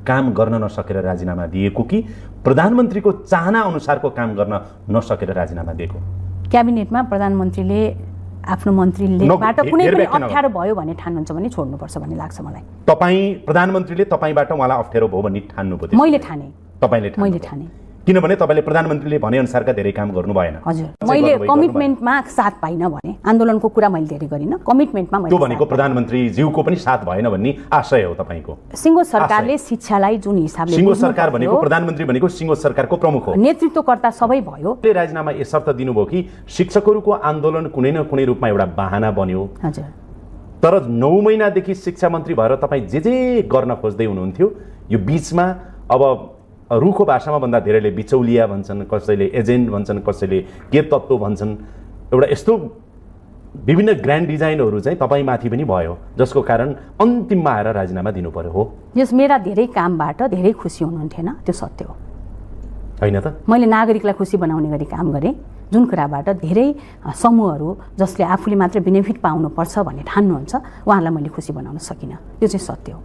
काम गर्न नसकेर राजीनामा दिएको कि प्रधानमन्त्रीको चाहना अनुसारको काम गर्न नसकेर राजीनामा दिएको? क्याबिनेटमा प्रधानमन्त्रीले आफ्नो मन्त्रीलेबाट कुनै पनि अप्ठ्यारो भयो भने ठान्नुहुन्छ भने छोड्नुपर्छ भन्ने लाग्छ मलाई। प्रधानमन्त्रीले तपाईबाट उहाँलाई अप्ठ्यारो भयो भन्ने ठान्नु पर्यो? मैले ठाने। तपाईले ठान्नु? मैले ठाने। किनभने तपाईले प्रधानमन्त्रीले भने अनुसारका धेरै काम गर्नु भएन। हजुर, मैले कमिटमेन्टमा साथ पाइन भने, आन्दोलनको कुरा मैले धेरै गरिन, कमिटमेन्टमा मैले। त्यो भनेको प्रधानमन्त्री ज्यूको पनि साथ भएन भन्ने आशय हो तपाईको? सिङ्गो सरकारले शिक्षालाई जुन हिसाबले, सिङ्गो सरकार भनेको प्रधानमन्त्री भनेको सिङ्गो सरकारको प्रमुख हो, नेतृत्वकर्ता सबै भयो। राजीनामा यो शर्त दिनुभयो कि शिक्षकहरूको आन्दोलन कुनै न कुनै रूपमा एउटा बहाना बन्यो। हजुर। तर 9 महिनादेखि शिक्षा मन्त्री भएर तपाईँ जे गर्न खोज्दै हुनुहुन्थ्यो, यो बीचमा अब रुखो भाषामा भन्दा धेरैले बिचौलिया भन्छन्, कसैले एजेन्ट भन्छन्, कसैले के तत्त्व भन्छन्, एउटा यस्तो विभिन्न ग्रान्ड डिजाइनहरू चाहिँ तपाईँमाथि पनि भयो, जसको कारण अन्तिममा आएर राजीनामा दिनु पर्यो। हो, यस मेरा धेरै कामबाट धेरै खुसी हुनुहुन्थेन, त्यो सत्य हो होइन त? मैले नागरिकलाई खुसी बनाउने गरी काम गरेँ, जुन कुराबाट धेरै समूहहरू जसले आफूले मात्र बेनिफिट पाउनुपर्छ भन्ने ठान्नुहुन्छ, उहाँलाई मैले खुसी बनाउन सकिनँ, त्यो चाहिँ सत्य हो।